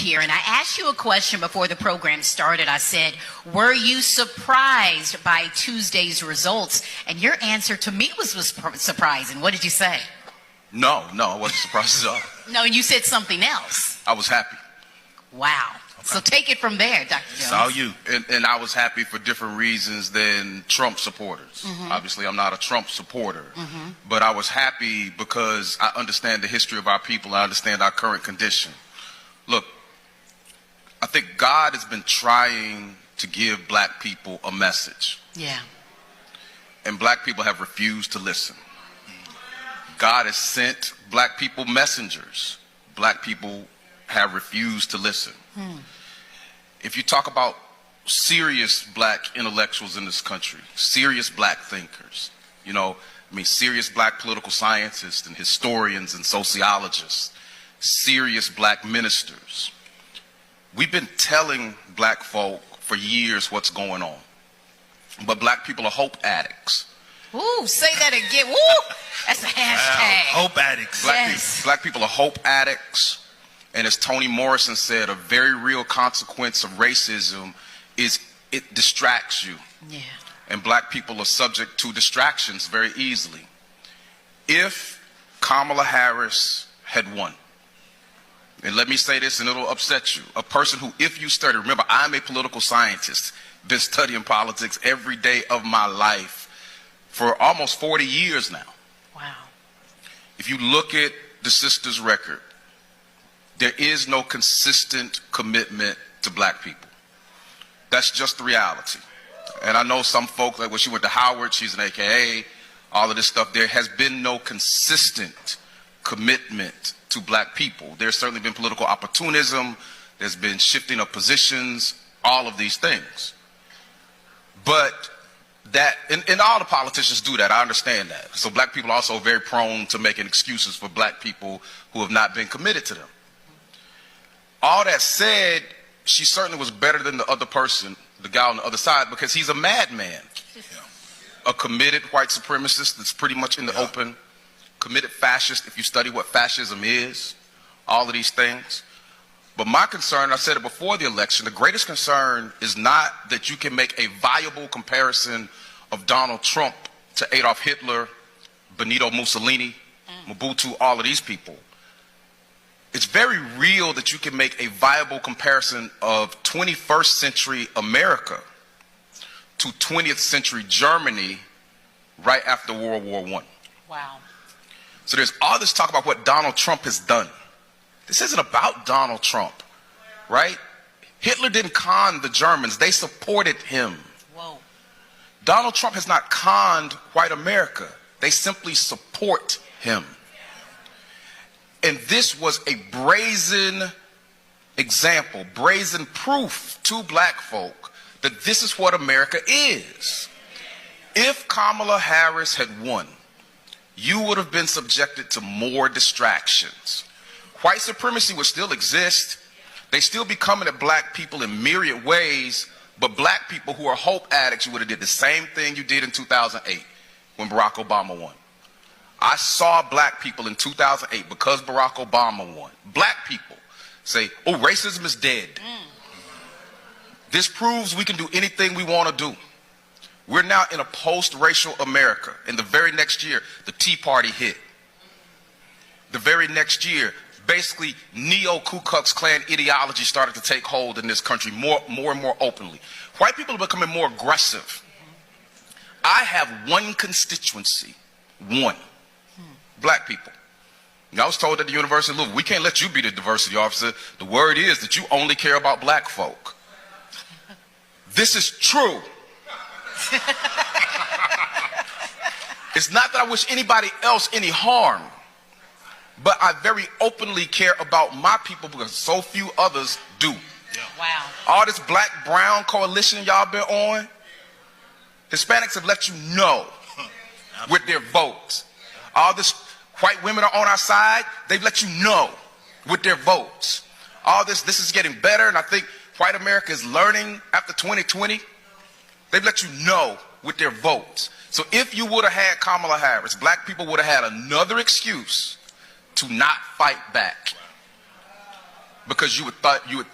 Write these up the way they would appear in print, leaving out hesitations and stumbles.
here, and I asked you a question before the program started. I said, were you surprised by Tuesday's results? And your answer to me was surprising. What did you say? No, I wasn't surprised at all. No, you said something else. I was happy. Wow. Okay. So take it from there, Dr. Jones. It's all you. And I was happy for different reasons than Trump supporters. Obviously, I'm not a Trump supporter. But I was happy because I understand the history of our people. I understand our current condition. Look, I think God has been trying to give black people a message. Yeah. And black people have refused to listen. God has sent black people messengers. Black people have refused to listen. If you talk about serious black intellectuals in this country, serious black thinkers, serious black political scientists and historians and sociologists, serious black ministers, we've been telling black folk for years what's going on. But black people are hope addicts. Ooh, say that again. Woo! That's a hashtag. Wow, hope addicts. Black people are hope addicts. And as Toni Morrison said, a very real consequence of racism is it distracts you. Yeah. And black people are subject to distractions very easily. If Kamala Harris had won, and let me say this and it'll upset you, a person who, if you study, remember, I'm a political scientist, been studying politics every day of my life for almost 40 years now. Wow. If you look at the sisters' record, there is no consistent commitment to black people. That's just the reality. And I know some folks, like when she went to Howard, she's an AKA, all of this stuff. There has been no consistent commitment to black people. There's certainly been political opportunism. There's been shifting of positions, all of these things. But that, and all the politicians do that, I understand that. So black people are also very prone to making excuses for black people who have not been committed to them. All that said, she certainly was better than the other person, the guy on the other side, because he's a madman. A committed white supremacist that's pretty much in the open, committed fascist, if you study what fascism is, all of these things. But my concern, I said it before the election, the greatest concern is not that you can make a viable comparison of Donald Trump to Adolf Hitler, Benito Mussolini, Mobutu, all of these people. It's very real that you can make a viable comparison of 21st century America to 20th century Germany right after World War I. Wow. So there's all this talk about what Donald Trump has done. This isn't about Donald Trump, right? Hitler didn't con the Germans. They supported him. Whoa. Donald Trump has not conned white America. They simply support him. And this was a brazen example, brazen proof to black folk that this is what America is. If Kamala Harris had won, you would have been subjected to more distractions. White supremacy would still exist. They still be coming at black people in myriad ways, but black people who are hope addicts, you would have did the same thing you did in 2008 when Barack Obama won. I saw black people in 2008, because Barack Obama won, black people say, oh, racism is dead. This proves we can do anything we want to do. We're now in a post-racial America. In the very next year, the Tea Party hit. The very next year, basically, neo-Ku Klux Klan ideology started to take hold in this country more and more openly. White people are becoming more aggressive. I have one constituency, one. Black people. I was told at the University of Louisville, we can't let you be the diversity officer. The word is that you only care about black folk. This is true. It's not that I wish anybody else any harm, but I very openly care about my people because so few others do. Wow. All this black-brown coalition y'all been on, Hispanics have let you know with their votes. All this white women are on our side, they've let you know with their votes. All this is getting better, and I think white America is learning after 2020. They've let you know with their votes. So if you would have had Kamala Harris, black people would have had another excuse to not fight back. because you would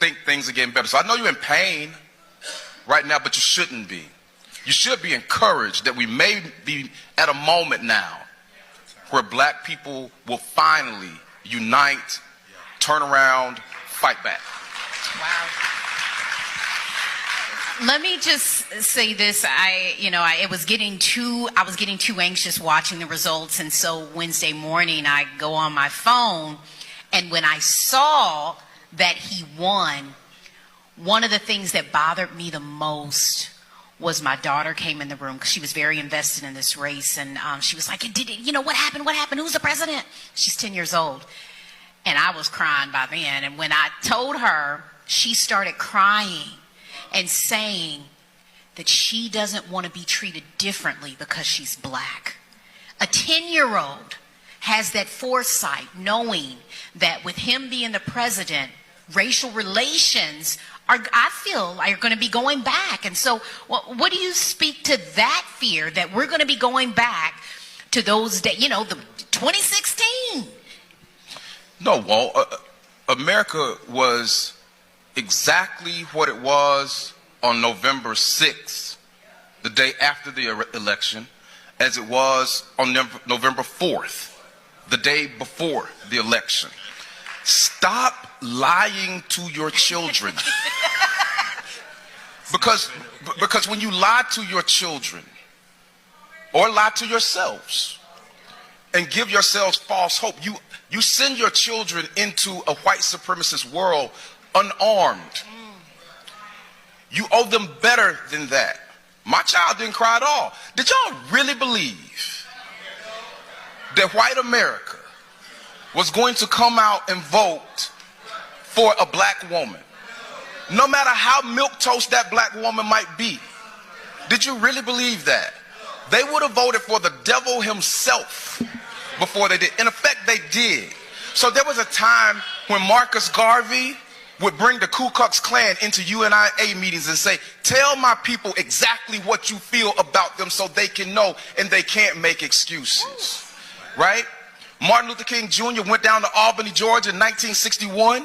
think things are getting better. So I know you're in pain right now, but you shouldn't be. You should be encouraged that we may be at a moment now where black people will finally unite, turn around, fight back. Wow. Let me just say this. I was getting too anxious watching the results, and so Wednesday morning I go on my phone, and when I saw that he won, one of the things that bothered me the most was my daughter came in the room because she was very invested in this race, and she was like, what happened? What happened? Who's the president? She's 10 years old. And I was crying by then. And when I told her, she started crying and saying that she doesn't want to be treated differently because she's black. A 10-year-old has that foresight, knowing that with him being the president, racial relations are going to be going back. And so what do you speak to that fear that we're going to be going back to those days, the 2016? No, Walt. America was exactly what it was on November 6th, the day after the election, as it was on November 4th, the day before the election. Stop lying to your children. Because when you lie to your children or lie to yourselves and give yourselves false hope, you send your children into a white supremacist world unarmed. You owe them better than that. My child didn't cry at all. Did y'all really believe that white America was going to come out and vote for a black woman, no matter how milquetoast that black woman might be? Did you really believe that? They would have voted for the devil himself before they did. In effect, they did. So there was a time when Marcus Garvey would bring the Ku Klux Klan into UNIA meetings and say, tell my people exactly what you feel about them so they can know and they can't make excuses. Right? Martin Luther King Jr. went down to Albany, Georgia in 1961,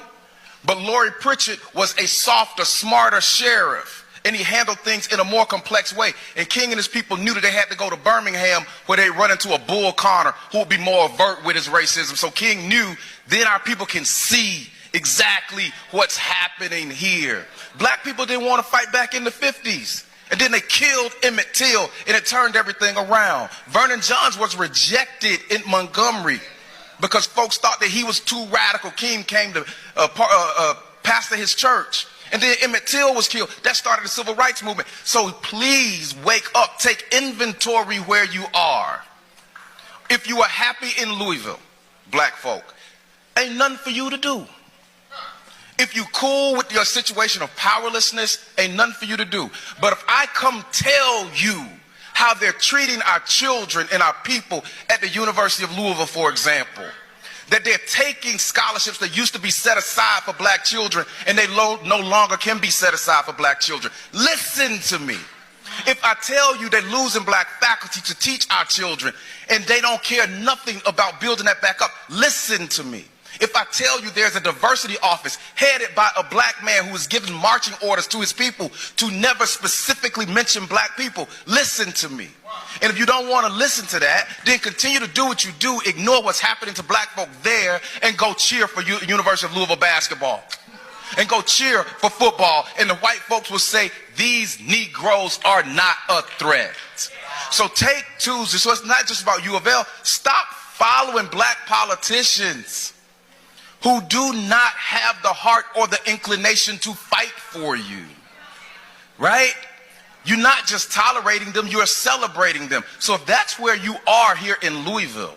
but Lori Pritchett was a softer, smarter sheriff, and he handled things in a more complex way. And King and his people knew that they had to go to Birmingham where they run into a Bull Connor who would be more overt with his racism. So King knew then our people can see exactly what's happening here. Black people didn't want to fight back in the 50s. And then they killed Emmett Till, and it turned everything around. Vernon Johns was rejected in Montgomery because folks thought that he was too radical. King came to pastor his church. And then Emmett Till was killed. That started the civil rights movement. So please wake up. Take inventory where you are. If you are happy in Louisville, black folk, ain't nothing for you to do. If you cool with your situation of powerlessness, ain't nothing for you to do. But if I come tell you how they're treating our children and our people at the University of Louisville, for example, that they're taking scholarships that used to be set aside for black children and they no longer can be set aside for black children. Listen to me. If I tell you they're losing black faculty to teach our children and they don't care nothing about building that back up, listen to me. If I tell you there's a diversity office headed by a black man who is giving marching orders to his people to never specifically mention black people, listen to me. And if you don't want to listen to that, then continue to do what you do, ignore what's happening to black folk there, and go cheer for University of Louisville basketball. And go cheer for football, and the white folks will say, these Negroes are not a threat. So take Tuesday. So it's not just about U of L. Stop following black politicians who do not have the heart or the inclination to fight for you, right? You're not just tolerating them, you're celebrating them. So if that's where you are here in Louisville,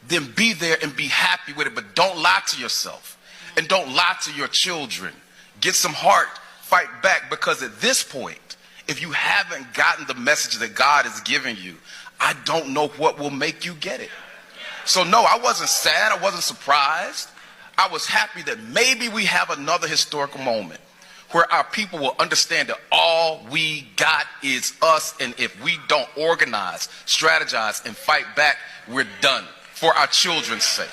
then be there and be happy with it, but don't lie to yourself and don't lie to your children. Get some heart, fight back, because at this point, if you haven't gotten the message that God is giving you, I don't know what will make you get it. So no, I wasn't sad, I wasn't surprised. I was happy that maybe we have another historical moment where our people will understand that all we got is us, and if we don't organize, strategize, and fight back, we're done for our children's sake.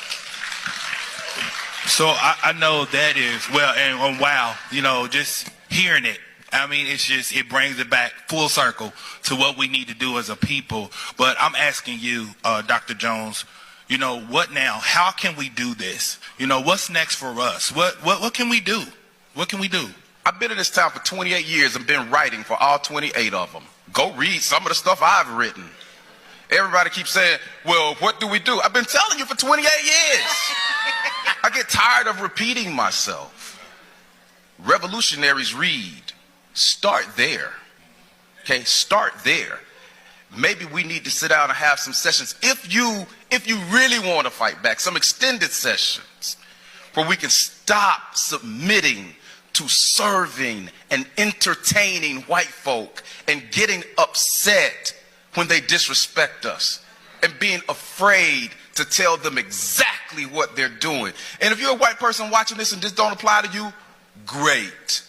So I know that is, well, and wow, you know, just hearing it, I mean, it brings it back full circle to what we need to do as a people. But I'm asking you, Dr. Jones, you know, what now? How can we do this? You know, what's next for us? What can we do? What can we do? I've been in this town for 28 years and been writing for all 28 of them. Go read some of the stuff I've written. Everybody keeps saying, well, what do we do? I've been telling you for 28 years. I get tired of repeating myself. Revolutionaries read. Start there. Okay, start there. Maybe we need to sit down and have some sessions. If you really want to fight back, some extended sessions where we can stop submitting to serving and entertaining white folk and getting upset when they disrespect us and being afraid to tell them exactly what they're doing. And if you're a white person watching this and this don't apply to you, great.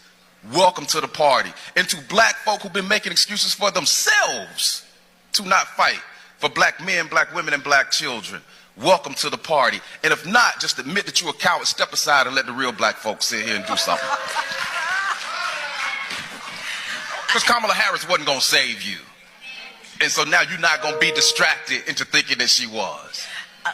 Welcome to the party. And to black folk who've been making excuses for themselves to not fight for black men, black women, and black children, welcome to the party. And if not, just admit that you're a coward, step aside and let the real black folks sit here and do something. Because Kamala Harris wasn't going to save you. And so now you're not going to be distracted into thinking that she was.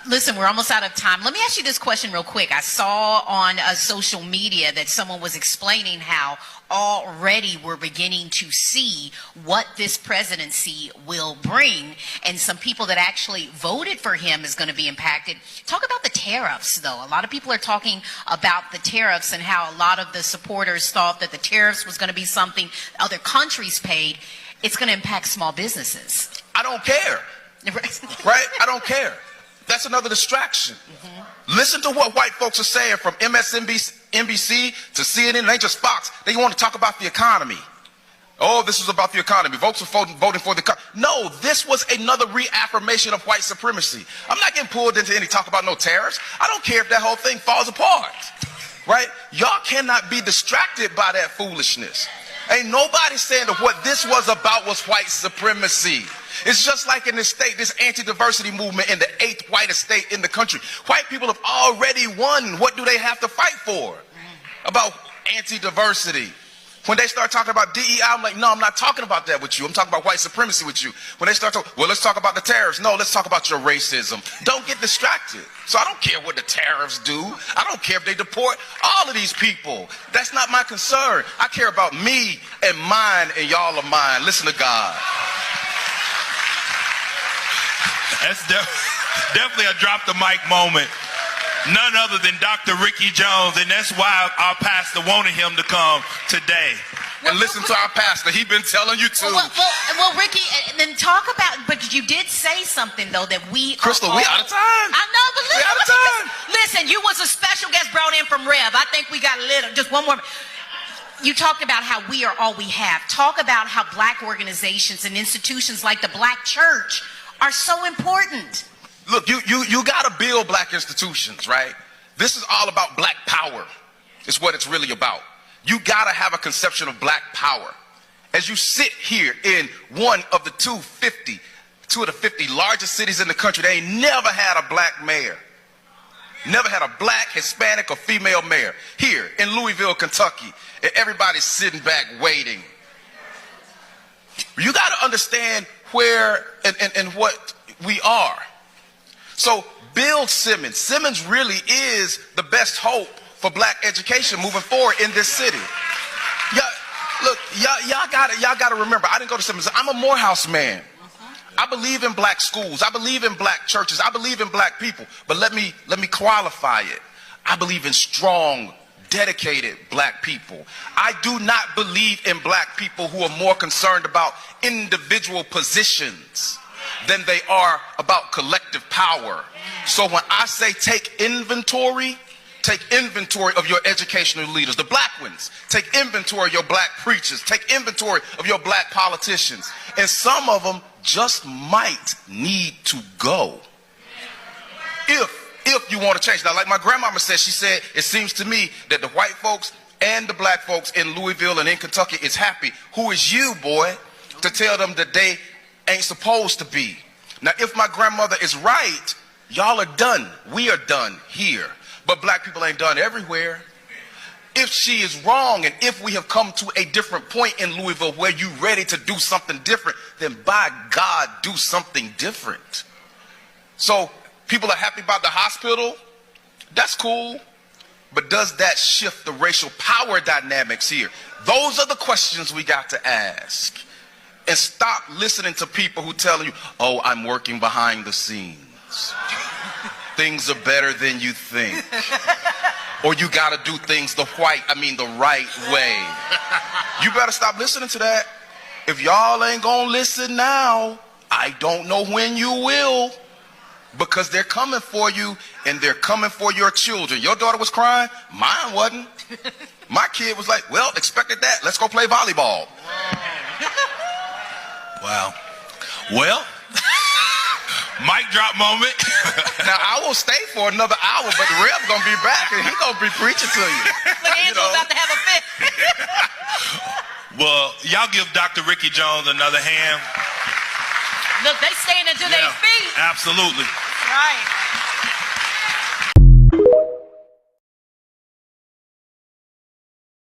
Listen, we're almost out of time. Let me ask you this question real quick. I saw on social media that someone was explaining how already we're beginning to see what this presidency will bring, and some people that actually voted for him is going to be impacted. Talk about the tariffs, though. A lot of people are talking about the tariffs and how a lot of the supporters thought that the tariffs was going to be something other countries paid. It's going to impact small businesses. I don't care. Right? I don't care. That's another distraction. Listen to what white folks are saying from MSNBC to CNN. It ain't just Fox. They want to talk about the economy. Oh, this is about the economy. Folks are voting for the economy. No, this was another reaffirmation of white supremacy. I'm not getting pulled into any talk about no tariffs. I don't care if that whole thing falls apart. Right? Y'all cannot be distracted by that foolishness. Ain't nobody saying that what this was about was white supremacy. It's just like in this state, this anti-diversity movement in the 8th whitest state in the country. White people have already won. What do they have to fight for? About anti-diversity. When they start talking about DEI, I'm like, no, I'm not talking about that with you. I'm talking about white supremacy with you. When they start talking, well, let's talk about the tariffs. No, let's talk about your racism. Don't get distracted. So I don't care what the tariffs do. I don't care if they deport all of these people. That's not my concern. I care about me and mine, and y'all are mine. Listen to God. That's definitely a drop the mic moment. None other than Dr. Ricky Jones, and that's why our pastor wanted him to come today. And listen to our pastor. He's been telling you too. Well, Ricky, then talk about, but you did say something, though, that we Crystal, we out of time. I know, but listen. We out of time. Listen, you was a special guest brought in from Rev. I think we got a little, just one more. You talked about how we are all we have. Talk about how black organizations and institutions like the Black Church are so important. Look, you got to build black institutions, right? This is all about black power. It's what it's really about. You got to have a conception of black power. As you sit here in one of the two of the 50 largest cities in the country, they ain't never had a black mayor. Never had a black, Hispanic, or female mayor. Here in Louisville, Kentucky, and everybody's sitting back waiting. You got to understand where and what we are. So build Simmons. Simmons really is the best hope for black education moving forward in this city. Y'all got to remember, I didn't go to Simmons. I'm a Morehouse man. I believe in black schools. I believe in black churches. I believe in black people. But let me qualify it. I believe in strong, dedicated black people. I do not believe in black people who are more concerned about individual positions than they are about collective power. So when I say take inventory of your educational leaders, the black ones. Take inventory of your black preachers. Take inventory of your black politicians. And some of them just might need to go if you want to change. Now, like my grandmama said, she said, it seems to me that the white folks and the black folks in Louisville and in Kentucky is happy. Who is you, boy, to tell them that they ain't supposed to be? Now, if my grandmother is right, y'all are done. We are done here. but black people ain't done everywhere. If she is wrong, and if we have come to a different point in Louisville where you ready to do something different, then by God, do something different. So people are happy about the hospital. That's cool. But does that shift the racial power dynamics here? Those are the questions we got to ask. And stop listening to people who tell you, oh, I'm working behind the scenes. Things are better than you think. Or you got to do things the right way. You better stop listening to that. If y'all ain't going to listen now, I don't know when you will. Because they're coming for you, and they're coming for your children. Your daughter was crying. Mine wasn't. My kid was like, well, expected that. Let's go play volleyball. Wow. Well, mic drop moment. Now, I will stay for another hour, but the Rev's going to be back, and he's going to be preaching to you. But Angela's about to have a fit. Well, y'all give Dr. Ricky Jones another hand. Look, they standing to their feet. Absolutely. Right.